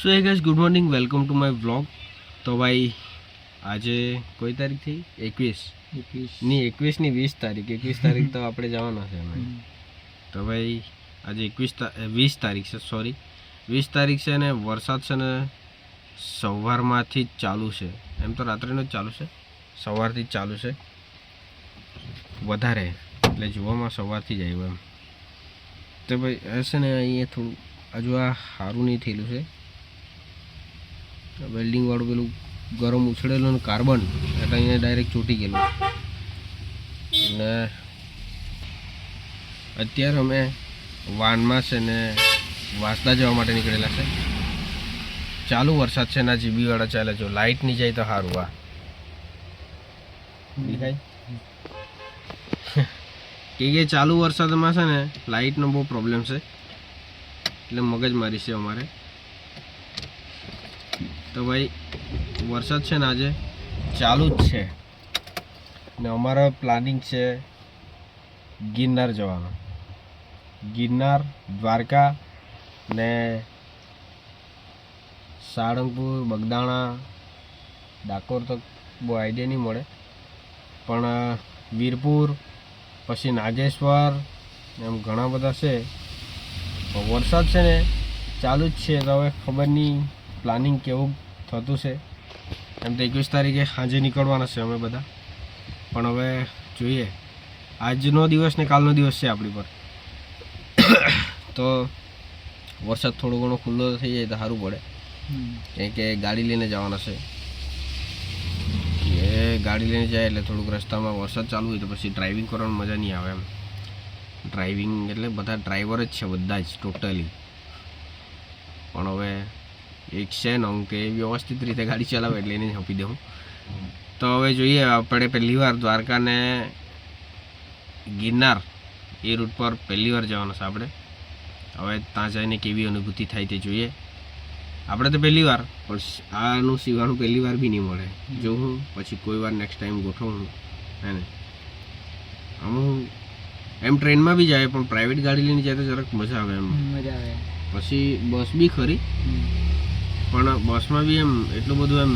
So hey guys good morning welcome to my vlog. तो भाई आज कोई तारीख थी 21 नहीं 21 नहीं 20 तारीख 21 तारीख तो આપણે જવાના છે અમે। તો ભાઈ આજે 20 તારીખ છે, સોરી 20 તારીખ છે ને વરસાદ છે ને સવારમાંથી જ ચાલુ છે। એમ તો રાત્રેનો જ ચાલુ છે, સવારથી જ ચાલુ છે વધારે, એટલે જોવામાં સવારથી જ આવ્યો એમ। તો ભાઈ હશે ને અહીંયા થોડું હજુ આ સારું નહીં થયેલું છે, વેલ્ડિંગ વાળું પેલું ગરમ ઉછળેલું કાર્બન એટલે અહીંયા ડાયરેક્ટ ચોટી ગયેલું। અને અત્યારે અમે વાનમાં છે ને વાંસદા જવા માટે નીકળેલા છે। ચાલુ વરસાદ છે ના જીબી વાળા ચાલે, જો લાઇટ નહીં જાય તો સારું। આ દેખાય કે ચાલુ વરસાદમાં છે ને લાઇટનો બહુ પ્રોબ્લેમ છે, એટલે મગજમારી છે અમારે। તો ભાઈ વરસાદ છે ને આજે ચાલુ જ છે ને અમારો પ્લાનિંગ છે ગિરનાર જવાનો। ગિરનાર, દ્વારકા ને સાળંગપુર, બગદાણા, ડાકોર તો બહુ આઈડિયા નહીં મળે, પણ વીરપુર પછી નાગેશ્વર એમ ઘણા બધા છે। વરસાદ છે ને ચાલુ જ છે, તો હવે ખબર નહીં પ્લાનિંગ કેવું થતું છે। એમ તો 21 તારીખે સાંજે નીકળવાના છે અમે બધા, પણ હવે જોઈએ આજનો દિવસ ને કાલનો દિવસ છે આપણી પર। તો વરસાદ થોડો ઘણો ખુલ્લો થઈ જાય તો સારું પડે, કેમ કે ગાડી લઈને જવાના છે। એ ગાડી લઈને જાય એટલે થોડુંક રસ્તામાં વરસાદ ચાલુ હોય તો પછી ડ્રાઇવિંગ કરવાની મજા નહીં આવે એમ। ડ્રાઇવિંગ એટલે બધા ડ્રાઈવર જ છે બધા જ ટોટલી, પણ હવે એક છે નોંગ કે વ્યવસ્થિત રીતે ગાડી ચલાવે એટલે એને જ આપી દઉં। તો હવે જોઈએ આપણે પહેલી વાર દ્વારકા ને ગિરનાર એ રૂટ પર પહેલી વાર જવાના છે આપણે। હવે ત્યાં જઈને કેવી અનુભૂતિ થાય તે જોઈએ। આપણે તો પહેલી વાર, પણ આનું સિવાનું પહેલી વાર બી નહીં મળે। જોઉં પછી કોઈ વાર નેક્સ્ટ ટાઈમ ગોઠવું હે ને। હું એમ ટ્રેનમાં બી જાય, પણ પ્રાઇવેટ ગાડી લઈને જાય તો જરાક મજા આવે એમ, મજા આવે। પછી બસ બી ખરી, પણ બસમાં બી એમ એટલું બધું એમ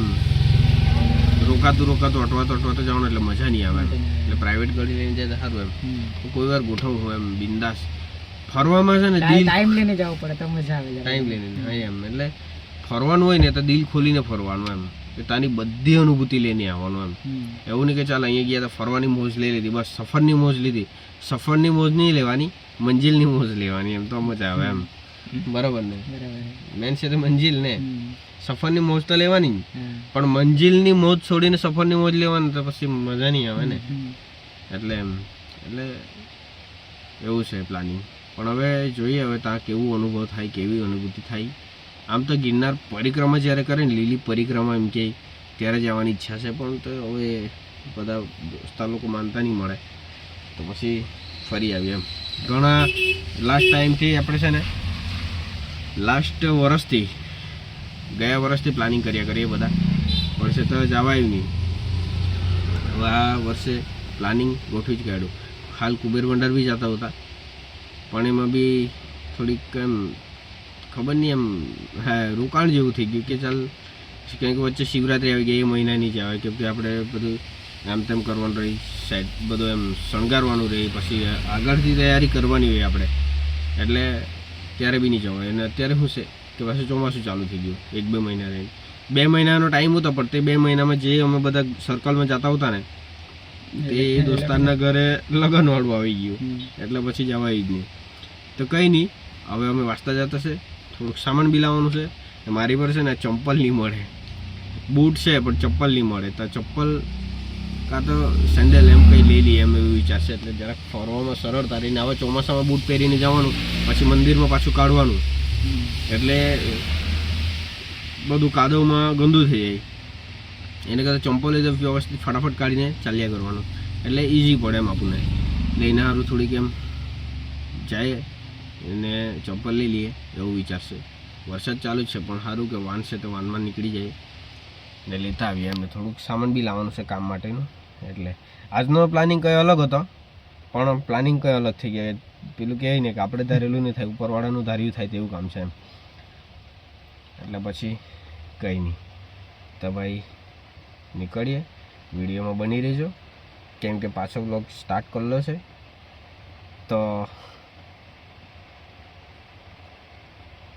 રોકાતું અટવાતો જવાનું એટલે મજા નહીં આવે એમ। એટલે પ્રાઇવેટ ગાડી લઈને જાય તો સારું એમ। કોઈ વાર ગોઠવું હું એમ બિંદાસ ફરવામાં છે ને ટાઈમ લઈને જવું પડે તો મજા આવે, ટાઈમ લઈને હા એમ। એટલે ફરવાનું હોય ને તો દિલ ખોલીને ફરવાનું એમ, કે તાની બધી અનુભૂતિ લઈને આવવાનું એમ। એવું નહીં કે ચાલ અહીંયા ગયા તો ફરવાની મોજ લઈ લીધી, બસ સફરની મોજ લીધી। સફરની મોજ નહીં લેવાની, મંજિલની મોજ લેવાની, એમ તો મજા આવે એમ। બરાબર ને, મેન છે તો મંજિલ ને, સફરની મોજ તો લેવાની, પણ મંજિલની મોજ છોડીને સફરની મોજ લેવાની તો પછી મજા નહીં આવે ને। એટલે એમ એટલે એવું છે પ્લાનિંગ। પણ હવે જોઈએ હવે ત્યાં કેવું અનુભવ થાય, કેવી અનુભૂતિ થાય। આમ તો ગિરનાર પરિક્રમા જ્યારે કરે ને લીલી પરિક્રમા એમ કે ત્યારે જવાની ઈચ્છા છે, પણ તો હવે બધા દોસ્તા લોકો માનતા નહીં મળે તો પછી ફરી આવીએ એમ। ઘણા લાસ્ટ ટાઈમથી આપણે છે ને લાસ્ટ વર્ષથી ગયા વર્ષથી પ્લાનિંગ કર્યા કરીએ બધા, વર્ષે તો જવાયું નહીં। હવે આ વર્ષે પ્લાનિંગ ગોઠવી જ કાઢ્યું। હાલ કુબેર ભંડાર બી જતા હતા, પણ એમાં બી થોડીક એમ ખબર નહીં એમ હા રોકાણ જેવું થઈ ગયું કે ચાલ, કારણ કે વચ્ચે શિવરાત્રી આવી ગઈ, એ મહિનાની જ આવે, કેમ કે આપણે બધું આમ તેમ કરવાનું રહી, સાઈડ બધું એમ શણગારવાનું રહી, પછી આગળથી તૈયારી કરવાની હોય આપણે, એટલે ત્યારે બી નહીં જવાય। અને અત્યારે શું છે કે પાછું ચોમાસું ચાલુ થઈ ગયું, 1-2 મહિના રહી, 2 મહિનાનો ટાઈમ હતો, પણ તે 2 મહિનામાં જે અમે બધા સર્કલમાં જતા હતા ને તે દોસ્તારના ઘરે લગ્નવાળું આવી ગયું, એટલે પછી જવાય જ નહીં। તો કંઈ નહીં, હવે અમે વાંચતા જતા છે, થોડુંક સામાન બી લાવવાનું છે। મારી પર છે ને ચંપલ નહીં મળે, બૂટ છે પણ ચપ્પલ નહીં મળે, તો ચપ્પલ કાં તો સેન્ડલ એમ કંઈ લઈ લઈએ એમ એવું વિચારશે, એટલે જરાક ફરવામાં સરળતા રહીને। હવે ચોમાસામાં બૂટ પહેરીને જવાનું, પછી મંદિરમાં પાછું કાઢવાનું, એટલે બધું કાદવમાં ગંદુ થઈ જાય। એને કરતાં ચંપલ તો વ્યવસ્થિત ફટાફટ કાઢીને ચાલ્યા કરવાનું, એટલે ઇઝી પડે એમ આપણને લઈને સારું થોડીક એમ જાય એને ચંપલ લઈ લઈએ એવું વિચારશે। વરસાદ ચાલુ જ છે, પણ સારું કે વાન છે તો વાનમાં નીકળી જાય ને લેતા આવીએ એમને। થોડુંક સામાન બી લાવવાનું છે કામ માટેનું, એટલે આજનો પ્લાનિંગ કંઈ અલગ હતો, પણ પ્લાનિંગ કંઈ અલગ થઈ ગયા। પેલું કહેવાય ને કે આપણે ધારેલું નહીં થાય, ઉપરવાળાનું ધાર્યું થાય તેવું કામ છે એમ। એટલે પછી કંઈ નહીં. તો ભાઈ નીકળીએ, વિડીયોમાં બની રહેજો, કેમ કે પાછો બ્લોગ સ્ટાર્ટ કરેલો છે. તો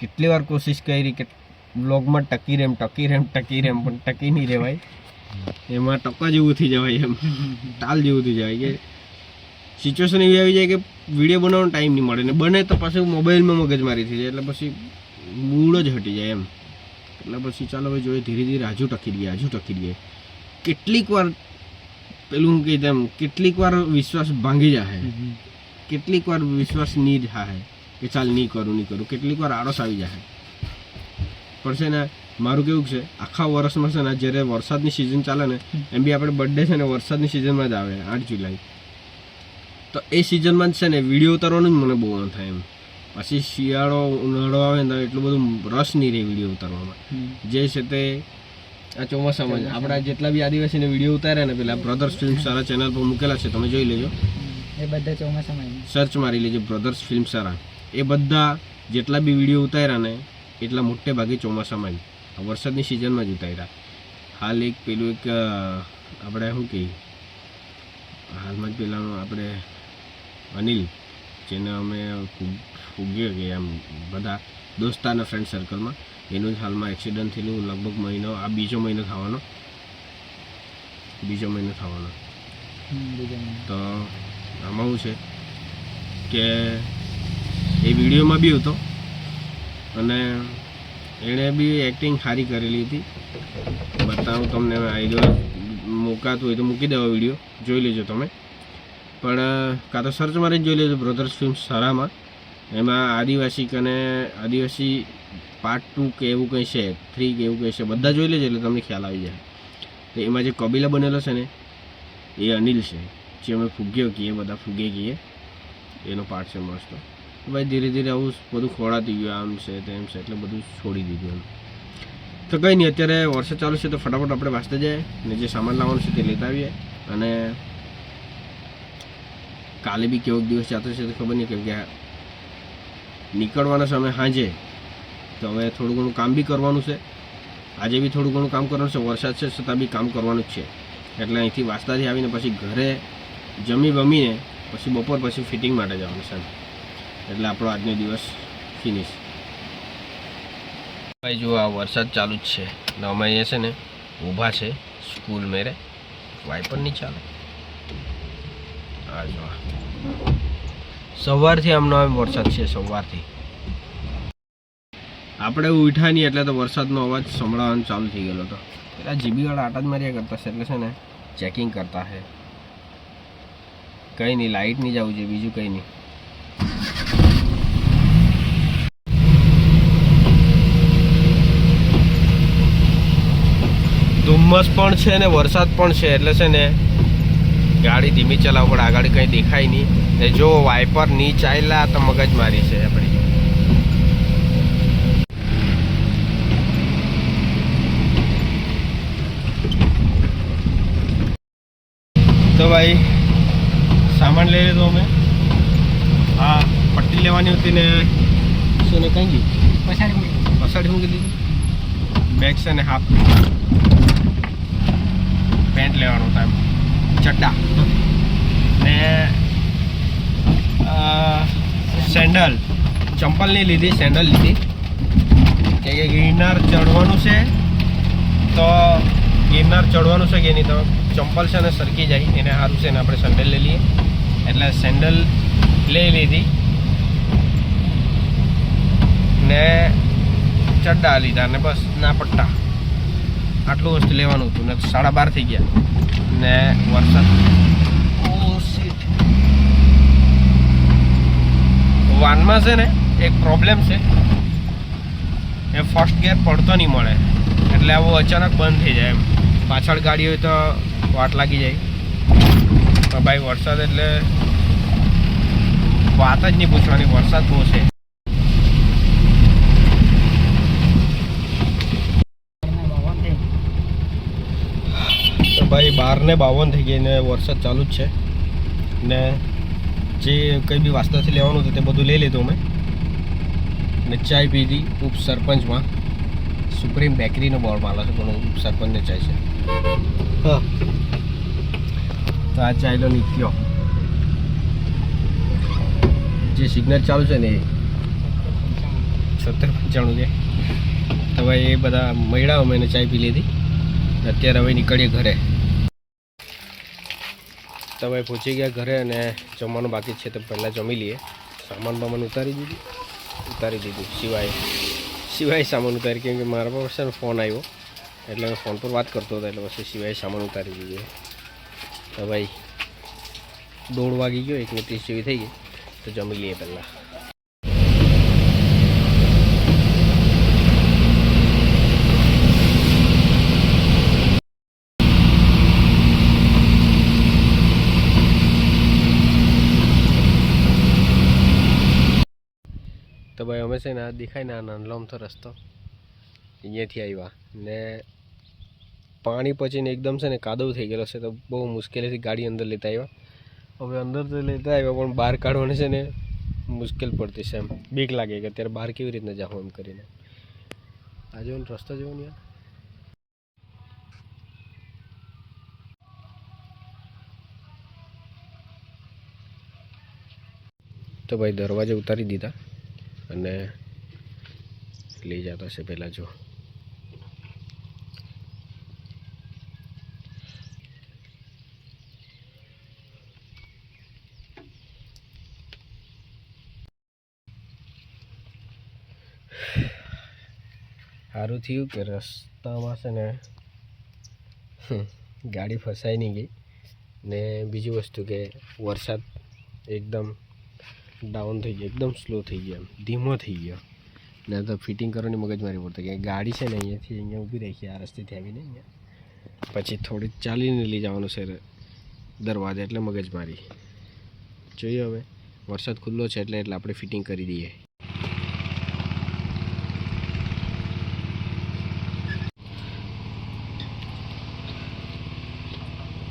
કેટલી વાર કોશિશ કરી કે બ્લોગમાં ટકી રેમ પણ ટકી નહીં રહેવાય. એમાં ટકા જેવું થઈ જવાય, એમ ટાલ જેવું થઈ જાય કે સિચ્યુએશન એવી આવી જાય કે વિડીયો બનાવવાનો ટાઈમ નહીં મળે, ને બને તો પાછું મોબાઈલમાં મગજમારી થઈ જાય, એટલે પછી મૂડ જ હટી જાય એમ. એટલે પછી ચાલો ભાઈ જોઈએ, ધીરે ધીરે હજુ ટકી દઈએ. કેટલીક વાર પેલું હું કહી તેમ કેટલીક વાર વિશ્વાસ ભાંગી જાય, કેટલીક વાર વિશ્વાસ નહીં થાય કે ચાલ નહીં કરું. કેટલીક વાર આળસ આવી જાય. પણ છે ને મારું કેવું છે, આખા વર્ષમાં છે ને જ્યારે વરસાદની સિઝન ચાલે ને, એમ બી આપણે બર્થડે છે ને વરસાદની સિઝનમાં જ આવે, 8 જુલાઈ. તો એ સિઝનમાં જ છે ને વિડીયો ઉતારવાનું જ મને બહુ મન થાય એમ. પછી શિયાળો ઉનાળો આવે ને એટલું બધું રસ નહીં રહે વિડીયો ઉતારવામાં. જે છે તે આ ચોમાસામાં જ આપણા જેટલા બી આદિવાસીને વિડીયો ઉતાર્યા ને પેલા બ્રધર્સ ફિલ્મ સારા ચેનલ પર મૂકેલા છે, તમે જોઈ લેજો. એ બધા ચોમાસામાં સર્ચ મારી લેજો બ્રધર્સ ફિલ્મ સારા. એ બધા જેટલા બી વિડીયો ઉતાર્યા ને એટલા મોટે ભાગે ચોમાસામાં જ, વરસાદની સિઝનમાં જ ઉતાર્યા. હાલ એક પેલું એક આપણે શું કહીએ, હાલમાં જ પેલાનું આપણે અનિલ, જેને અમે ફૂગ્યો કે આમ બધા દોસ્તારના ફ્રેન્ડ સર્કલમાં, એનું જ હાલમાં એક્સિડન્ટ થયેલું. લગભગ મહિનો, આ બીજો મહિનો થવાનો. તો આમાં શું છે કે એ વિડીયોમાં બી હતો અને એણે બી એક્ટિંગ સારી કરેલી હતી. બતાવું તમને, આઈડિયો મૂકાતું હોય તો મૂકી દેવા, વિડીયો જોઈ લેજો તમે. પણ કાં તો સર્ચ મારીને જોઈ લેજો બ્રધર્સ ફિલ્મ સારામાં. એમાં આદિવાસી પાર્ટ 2 કે એવું કંઈ છે, 3 કે એવું કંઈ છે, બધા જોઈ લેજો એટલે તમને ખ્યાલ આવી જાય. તો એમાં જે કબીલા બનેલો છે ને એ અનિલ છે, જે અમે ફૂગ્યો કહીએ, બધા ફૂગે કહીએ, એનો પાર્ટ છે મસ્ત. ભાઈ ધીરે ધીરે આવું બધું ખોળાતી ગયું, આમ છે તેમ છે, એટલે બધું છોડી દીધું એમ. તો કંઈ નહીં, અત્યારે વરસાદ ચાલુ છે તો ફટાફટ આપણે વાંચતા જાય ને જે સામાન લાવવાનું છે તે લેતા આવીએ. અને કાલે બી કેવો દિવસ જતો છે તો ખબર નહીં, કેમ કે નીકળવાના સમય સાંજે, તો હવે થોડું ઘણું કામ બી કરવાનું છે. આજે બી થોડું ઘણું કામ કરવાનું છે, વરસાદ છે છતાં બી કામ કરવાનું જ છે. એટલે અહીંથી વાસ્તાથી આવીને પછી ઘરે જમી બમીને પછી બપોર પછી ફિટિંગ માટે જવાનું છે. એટલે આપણો આજનો દિવસ ફિનિશ. ભાઈ જો આ વરસાદ ચાલુ જ છે ને અમે અહીંયા છે ને ઊભા છે સ્કૂલ મેરે, વાઇપર નહીં ચાલે. આ જો સવારથી આમનો આમ વરસાદ છે, સવારથી આપણે ઉઠ્યા નહીં એટલે તો વરસાદનો અવાજ સંભળાવવાનો ચાલુ થઈ ગયેલો હતો. પેલા જીબીવાળા આટા જ માર્યા કરતા છે, એટલે છે ને ચેકિંગ કરતા છે. કંઈ નહીં, લાઇટ નહીં જવું જોઈએ, બીજું કંઈ નહીં. ધુમ્મસ પણ છે ને વરસાદ પણ છે, એટલે છે ને ગાડી ધીમી ચલાવવા પડે, આગળ કંઈ દેખાય નહીં. ને જો વાઇપર નહીં ચાલ્યા તો મગજ મારી છે આપણી. તો ભાઈ સામાન લઈ લીધો અમે. હા, પટ્ટી લેવાની હતી ને શું ને કઈ ગયું પછાડી મૂકી દીધું. બેગ છે ને હાફ પેન્ટ લેવાનો હતા, એમ ચડ્ડા ને સેન્ડલ, ચંપલ નહીં લીધી, સેન્ડલ લીધી. કે ગિરનાર ચડવાનું છે તો કે નહીં તો ચંપલ છે ને સરકી જાય, એને સારું છે ને આપણે સેન્ડલ લઈ લઈએ. એટલે સેન્ડલ લઈ લીધી ને ચડ્ડા લીધા ને બસ ના પટ્ટા, આટલું વસ્તુ લેવાનું હતું. ને 12:30 થઈ ગયા ને વરસાદ. વાનમાં છે ને એક પ્રોબ્લેમ છે, એ ફર્સ્ટ ગિયર પડતો નહીં મળે, એટલે આવું અચાનક બંધ થઈ જાય એમ. પાછળ ગાડી હોય તો વાટ લાગી જાય. પણ ભાઈ વરસાદ એટલે વાત જ નહીં પૂછવાની, વરસાદ બહુ છે. તો ભાઈ 12:52 થઈ ગઈ ને વરસાદ ચાલુ જ છે. ને જે કંઈ બી વાસ્તાથી લેવાનું હતું તે બધું લઈ લીધું અમે. ને ચાય પીધી ઉપ સરપંચમાં. સુપ્રીમ બેકરીનો બોર્ડ માલો છે પણ સરપંચને ચાય છે હા તો આ ચાયલો નીકળ્યો જે સિગ્નલ ચાલુ છે ને એ 70-95 છે તો ભાઈ એ બધા મળ્યા અમે ચાય પી લીધી અત્યારે હવે નીકળીએ ઘરે તો ભાઈ પહોંચી ગયા ઘરે અને જમવાનું બાકી છે તો પહેલાં જમી લઈએ સામાન બામાન ઉતારી દીધું સિવાય સામાન ઉતારી કેમ કે મારા પાસે ફોન આવ્યો એટલે મેં ફોન પર વાત કરતો હતો એટલે પછી સિવાય સામાન ઉતારી દીધું તો ભાઈ 1:30 વાગી ગયો 1:30 જેવી થઈ ગઈ તો જમી લઈએ પહેલાં તો ભાઈ અમે છે ને આ દેખાય ને આ નાનલો અમથો રસ્તો અહીંયાથી આવ્યા ને પાણી પચીને એકદમ છે ને કાદવ થઈ ગયેલો છે તો બહુ મુશ્કેલીથી ગાડી અંદર લેતા આવ્યા હવે અંદર તો લેતા આવ્યા પણ બહાર કાઢવાને છે ને મુશ્કેલ પડતી છે એમ બીક લાગે કે અત્યારે બહાર કેવી રીતના જાઉં એમ કરીને આ જો રસ્તો જોવો ને યાર તો ભાઈ દરવાજે ઉતારી દીધા અને લઈ જતા છે પહેલાં જો સારું થયું કે રસ્તામાં છે ને ગાડી ફસાઈ નહીં ગઈ ને બીજી વસ્તુ કે વરસાદ એકદમ ડાઉન થઈ ગયો એકદમ સ્લો થઈ ગયો ધીમો થઈ ગયો ને તો ફિટિંગ કરવાની મગજમારી પડતી કે ગાડી છે ને અહીંયાથી અહીંયા ઊભી રાખી આ રસ્તેથી આવીને અહીંયા પછી થોડી ચાલીને લઈ જવાનું છે દરવાજા એટલે મગજમારી જોઈએ હવે વરસાદ ખુલ્લો છે એટલે આપણે ફિટિંગ કરી દઈએ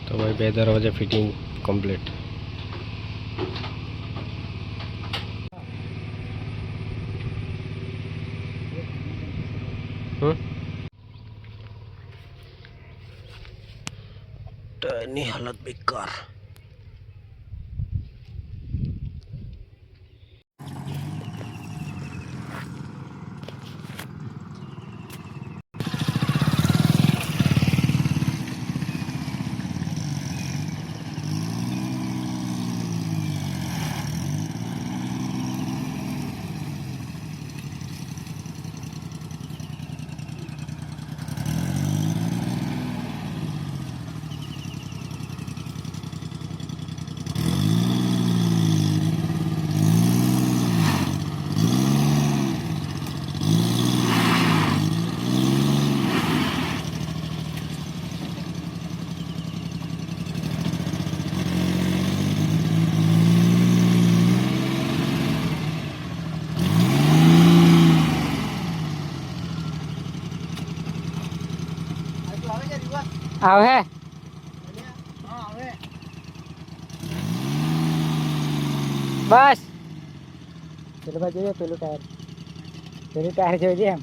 તો ભાઈ 2 દરવાજા ફિટિંગ કમ્પ્લીટ ટાયરની હાલત બેકાર આવે બસ પેલું બાજુ પેલું ટાયર જોઈ એમ